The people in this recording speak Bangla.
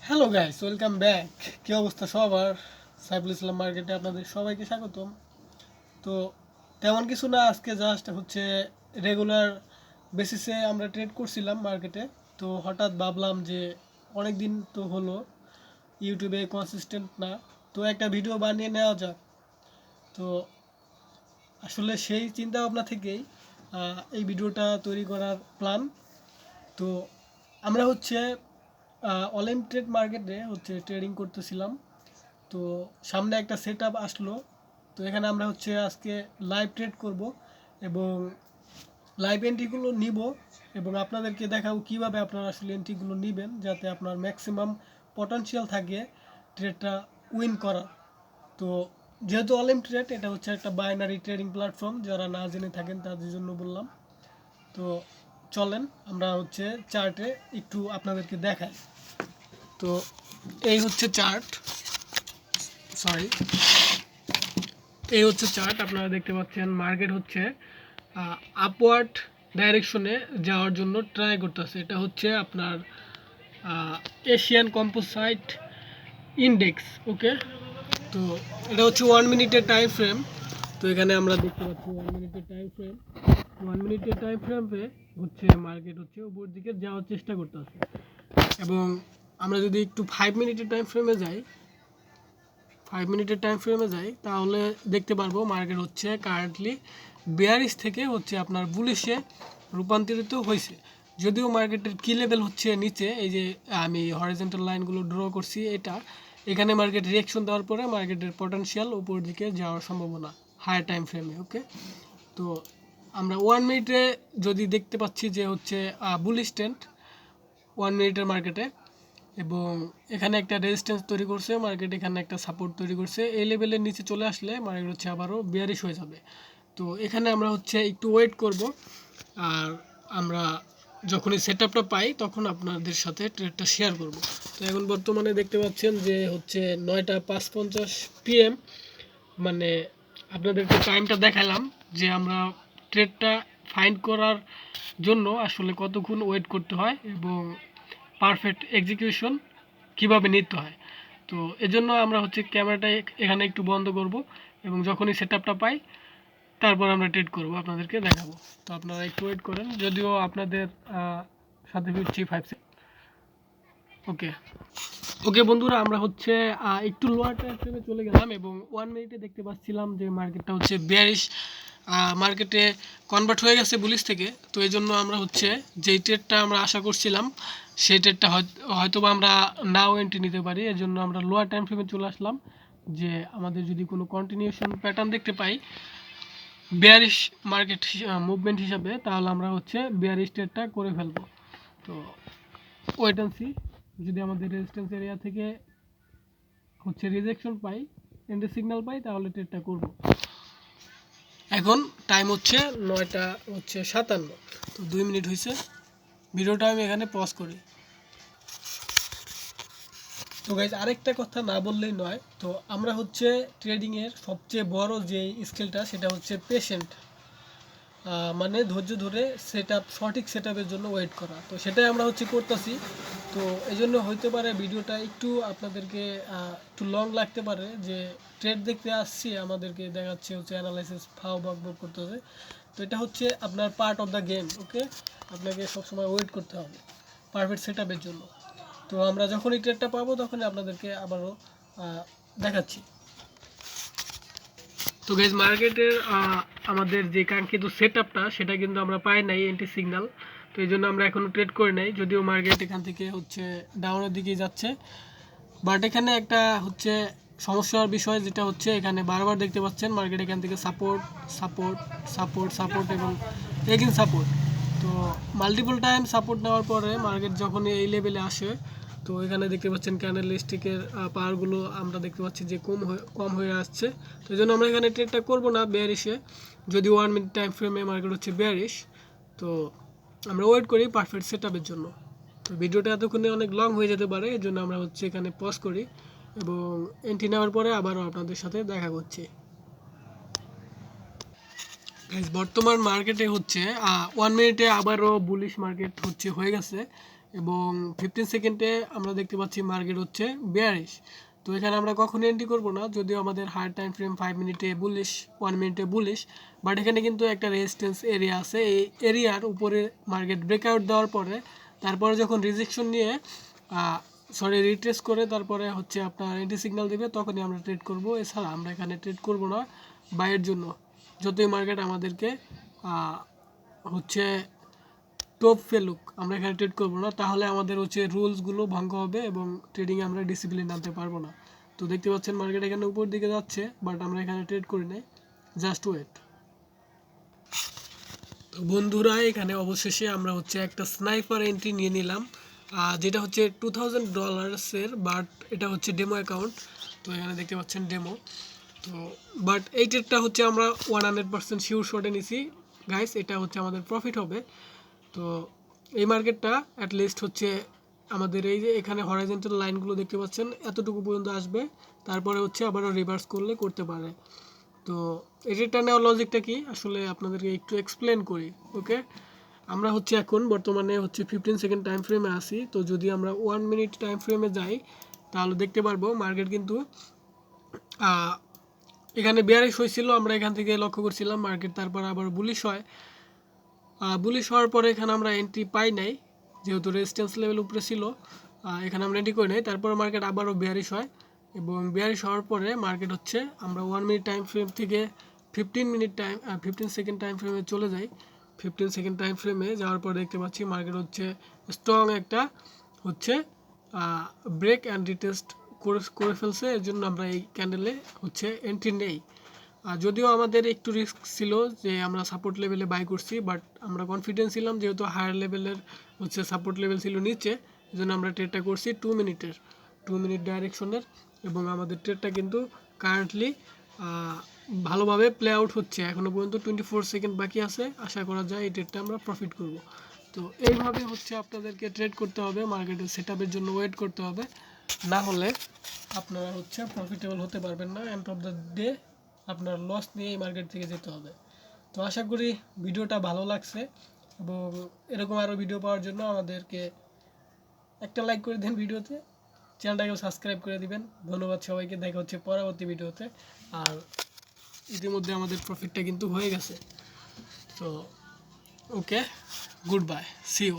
Hello guys, welcome back. কি অবস্থা সবার? সাইফুল ইসলাম মার্কেটে আপনাদের সবাইকে স্বাগতম। তো তেমন কিছু না, আজকে জাস্ট রেগুলার বেসিসে আমরা ট্রেড করছিলাম মার্কেটে। তো হঠাৎ ভাবলাম যে অনেক দিন তো হলো ইউটিউবে কনসিস্টেন্ট না, তো একটা ভিডিও বানিয়ে নেওয়া যাক। তো আসলে সেই চিন্তা ভাবনা থেকেই এই ভিডিওটা তৈরি করার প্ল্যান। তো আমরা অনলাইন ট্রেড মার্কেটে ট্রেডিং করতেছিলাম। তো সামনে একটা সেট আপ আসলো। তো এখানে আমরা আজকে লাইভ ট্রেড করব এবং লাইভ এন্ট্রিগুলো নিব এবং আপনাদেরকে দেখাবো কিভাবে আপনারা আসলে এন্ট্রিগুলো নেবেন যাতে আপনার ম্যাক্সিমাম পটেনশিয়াল থাকে ট্রেডটা উইন করার। তো যেহেতু অনলাইন ট্রেড, এটা একটা বাইনারি ট্রেডিং প্ল্যাটফর্ম, যারা না জেনে থাকেন তাদের জন্য বললাম। তো চলেন আমরা চার্টে একটু আপনাদেরকে দেখাই। তো এই চার্ট, সরি, এই চার্ট। আপনারা দেখতে পাচ্ছেন মার্কেট আপওয়ার্ড ডাইরেকশনে যাওয়ার জন্য ট্রাই করতেছে। এটা আপনার এশিয়ান কম্পোসাইট ইন্ডেক্স। ওকে, তো এটা 1 মিনিটের টাইম ফ্রেম। তো এখানে আমরা দেখতে পাচ্ছি 1 মিনিটের টাইম ফ্রেম। 1 মিনিটের টাইম ফ্রেমে মার্কেট উপর দিকে যাওয়ার চেষ্টা করতেছে। এবং আমরা যদি একটু 5 মিনিটের টাইম ফ্রেমে যাই, 5 মিনিটের টাইম ফ্রেমে যাই, তাহলে দেখতে পারবো মার্কেট কারেন্টলি বেয়ারিশ থেকে আপনার বুলিশে রূপান্তরিত হয়েছে। যদিও মার্কেটের কি লেভেল নিচে, এই যে আমি হরিজন্টাল লাইনগুলো ড্র করছি, এখানে মার্কেট রিয়াকশন দেওয়ার পরে মার্কেটের পটেনশিয়াল উপর দিকে যাওয়ার সম্ভাবনা হায়ার টাইম ফ্রেমে। ওকে, তো আমরা 1 মিনিটে যদি দেখতে পাচ্ছি যে বুলিশ ট্রেন্ড 1 মিনিটের মার্কেটে, এবং এখানে একটা রেজিস্ট্যান্স তৈরি করছে মার্কেট, এখানে একটা সাপোর্ট তৈরি করছে। এই লেভেলের নিচে চলে আসলে মার্কেট আবারও বিয়ারিশ হয়ে যাবে। তো এখানে আমরা একটু ওয়েট করব, আর আমরা যখনই সেট আপটা পাই তখন আপনাদের সাথে ট্রেডটা শেয়ার করব। তো এখন বর্তমানে দেখতে পাচ্ছেন যে 9:55 PM, মানে আপনাদেরকে টাইমটা দেখালাম যে আমরা ট্রেডটা ফাইন্ড করার জন্য আসলে কতক্ষণ ওয়েট করতে হয় এবং পারফেক্ট এক্সিকিউশন কিভাবে নিতে হয়। তো এজন্য আমরা ক্যামেরাটা এখানে একটু বন্ধ করব এবং যখনই সেট আপটা পাই তারপর আমরা ট্রেড করব, আপনাদেরকে দেখাবো। তো আপনারা একটু ওয়েট করেন, যদিও আপনাদের সাথে ফিরছি 5 সেকেন্ড। ওকে ওকে বন্ধুরা, আমরা একটু লোয়ার টাইম ফ্রেমে চলে গেলাম এবং 1 মিনিটে দেখতে পাচ্ছিলাম যে মার্কেটটা বেয়ারিশ মার্কেটে কনভার্ট হয়ে গেছে বুলিশ থেকে। তো এই জন্য আমরা যেই ট্রেডটা আমরা আশা করছিলাম সেই ট্রেডটা হয়তো আমরা নাও এন্ট্রি নিতে পারি। এর জন্য আমরা লোয়ার টাইম ফ্রেমে চলে আসলাম, যে আমাদের যদি কোনো কন্টিনিউশন প্যাটার্ন দেখতে পাই বেয়ারিশ মার্কেট মুভমেন্ট হিসাবে, তাহলে আমরা বেয়ারিশ ট্রেডটা করে ফেলবো। তো ওয়েট অ্যান্ড সি, যদি আমাদের রেজিস্ট্যান্স এরিয়া থেকে রিজেকশন পাই, এন্ট্রি সিগন্যাল পাই, তাহলে ট্রেডটা করব। এখন টাইম 9:57। তো 2 মিনিট হয়েছে, ভিডিওটা আমি এখানে পজ করি। তো গাইজ, আরেকটা কথা না বললেই নয়। তো আমরা ট্রেডিংয়ের সবচেয়ে বড় যে স্কিলটা, সেটা পেশেন্ট, মানে ধৈর্য ধরে সঠিক সেট আপের জন্য ওয়েট করা। তো সেটাই আমরা করতেছি। তো এই জন্য হইতে পারে ভিডিওটা একটু আপনাদেরকে একটু লং লাগতে পারে, যে ট্রেড দেখতে আসছি, আমাদেরকে দেখাচ্ছে অ্যানালাইসিস ফাও বক বক করতেছে। তো এটা আপনার পার্ট অফ দ্য গেম। ওকে, আপনাকে সবসময় ওয়েট করতে হবে পারফেক্ট সেট আপের জন্য। তো আমরা যখনই ট্রেডটা পাবো তখনই আপনাদেরকে আবারও দেখাচ্ছি। তো গাইজ, মার্কেটের আমাদের যে কাঙ্ক্ষিত সেট আপটা, সেটা কিন্তু আমরা পাই নাই, এন্ট্রি সিগন্যাল। তো এই জন্য আমরা এখনও ট্রেড করি নাই, যদিও মার্কেট এখান থেকে ডাউনের দিকে যাচ্ছে। বাট এখানে একটা সমস্যার বিষয়, যেটা এখানে বারবার দেখতে পাচ্ছেন মার্কেট এখান থেকে সাপোর্ট সাপোর্ট সাপোর্ট সাপোর্ট এবং এগেইন সাপোর্ট। তো মাল্টিপল টাইম সাপোর্ট নেওয়ার পরে মার্কেট যখন এই লেভেলে আসে, তো এখানে দেখতে পাচ্ছেন ক্যান্ডেল স্টিকের পাওয়ারগুলো আমরা দেখতে পাচ্ছি যে কম হয়ে আসছে। তো এই জন্য আমরা এখানে ট্রেডটা করবো না বেয়ারিশে, যদি 1 মিনিট টাইম ফ্রেমে মার্কেট বেয়ারিশ। তো আমরা ওয়েট করি পারফেক্ট সেট আপের জন্য। তো ভিডিওটা এতক্ষণে অনেক লং হয়ে যেতে পারে, এর জন্য আমরা এখানে পজ করি এবং এন্ট্রি নেওয়ার পরে আবারও আপনাদের সাথে দেখা করছি। বর্তমান মার্কেটে 1 মিনিটে আবারও বুলিশ মার্কেট হয়ে গেছে এবং 15 সেকেন্ডে আমরা দেখতে পাচ্ছি মার্কেট হচ্ছে বেয়ারিশ। তো এখানে আমরা কখনো এন্ট্রি করব না, যদিও আমাদের হায়ার টাইম ফ্রেম 5 মিনিটে বুলিশ, 1 মিনিটে বুলিশ, বাট এখানে কিন্তু একটা রেজিস্ট্যান্স এরিয়া আছে। এই এরিয়ার উপরে মার্কেট ব্রেকআউট দেওয়ার পরে তারপরে যখন রিজেকশন নিয়ে রিট্রেস করে তারপরে হচ্ছে আপনার এন্ট্রি সিগন্যাল দেবে, তখনই আমরা ট্রেড করব। এছাড়া আমরা এখানে ট্রেড করব না বাইয়ের জন্য। যতই মার্কেট আমাদেরকে হচ্ছে টপ ফেলুক, আমরা এখানে ট্রেড করবো না, তাহলে আমাদের হচ্ছে রুলসগুলো ভঙ্গ হবে এবং ট্রেডিংয়ে আমরা ডিসিপ্লিন আনতে পারবো না। তো দেখতে পাচ্ছেন মার্কেট এখানে উপর দিকে যাচ্ছে, বাট আমরা এখানে ট্রেড করি নাই, জাস্ট ওয়েট। তো বন্ধুরা, এখানে অবশেষে আমরা হচ্ছে একটা স্নাইপার এন্ট্রি নিয়ে নিলাম, যেটা হচ্ছে $2000, বাট এটা হচ্ছে ডেমো অ্যাকাউন্ট। তো এখানে দেখতে পাচ্ছেন ডেমো। তো বাট এই ট্রেডটা হচ্ছে আমরা 100% শিওর শটে নিছি গাইস, এটা হচ্ছে আমাদের প্রফিট হবে। তো এই মার্কেটটা অ্যাটলিস্ট হচ্ছে আমাদের এই যে এখানে হরাইজন্টাল লাইনগুলো দেখতে পাচ্ছেন এতটুকু পর্যন্ত আসবে, তারপরে হচ্ছে আবারও রিভার্স করলে করতে পারে। তো এটা নেওয়ার লজিকটা কি আসলে আপনাদেরকে একটু এক্সপ্লেন করি। ওকে, আমরা হচ্ছে এখন বর্তমানে হচ্ছে 15 সেকেন্ড টাইম ফ্রেমে আসি। তো যদি আমরা 1 মিনিট টাইম ফ্রেমে যাই তাহলে দেখতে পারবো মার্কেট কিন্তু এখানে বেয়ারিশ হয়েছিল, আমরা এখান থেকে লক্ষ্য করছিলাম মার্কেট, তারপর আবার বুলিশ হয়। বুলিশ হওয়ার পরে এখানে আমরা এন্ট্রি পাই নাই, যেহেতু রেজিস্ট্যান্স লেভেল উপরে ছিল, এখানে আমরা এন্ট্রি করি নাই। তারপরে মার্কেট আবারও বেয়ারিশ হয় এবং বেয়ারিশ হওয়ার পরে মার্কেট হচ্ছে আমরা 1 মিনিট টাইম ফ্রেম থেকে 15 সেকেন্ড টাইম ফ্রেমে চলে যাই। 15 সেকেন্ড টাইম ফ্রেমে যাওয়ার পর দেখতে পাচ্ছি মার্কেট হচ্ছে স্ট্রং একটা হচ্ছে ব্রেক অ্যান্ড রিটেস্ট করে ফেলছে। এর জন্য আমরা এই ক্যান্ডেলে হচ্ছে এন্ট্রি নেই। আর যদিও আমাদের একটু রিস্ক ছিল যে আমরা সাপোর্ট লেভেলে বাই করছি, বাট আমরা কনফিডেন্স ছিলাম যেহেতু হায়ার লেভেলের হচ্ছে সাপোর্ট লেভেল ছিল নিচে, এই জন্য আমরা ট্রেডটা করছি 2 মিনিট ডাইরেকশনের। এবং আমাদের ট্রেডটা কিন্তু কারেন্টলি ভালোভাবে প্লে আউট হচ্ছে। এখনও পর্যন্ত 24 সেকেন্ড বাকি আছে, আশা করা যায় এই ট্রেডটা আমরা প্রফিট করব। তো এইভাবে হচ্ছে আপনাদেরকে ট্রেড করতে হবে, মার্কেটের সেট আপের জন্য ওয়েট করতে হবে, না হলে আপনারা হচ্ছে প্রফিটেবল হতে পারবেন না। এন্ড অফ দ্য ডে আপনার লস নিয়ে এই মার্কেট থেকে যেতে হবে। তো আশা করি ভিডিওটা ভালো লাগছে এবং এরকম আরও ভিডিও পাওয়ার জন্য আমাদেরকে একটা লাইক করে দেন ভিডিওতে, চ্যানেলটাকেও সাবস্ক্রাইব করে দিবেন। ধন্যবাদ সবাইকে, দেখা হচ্ছে পরবর্তী ভিডিওতে। আর ইতিমধ্যে আমাদের প্রফিটটা কিন্তু হয়ে গেছে। তো ওকে, গুড বাই, সি ইউ।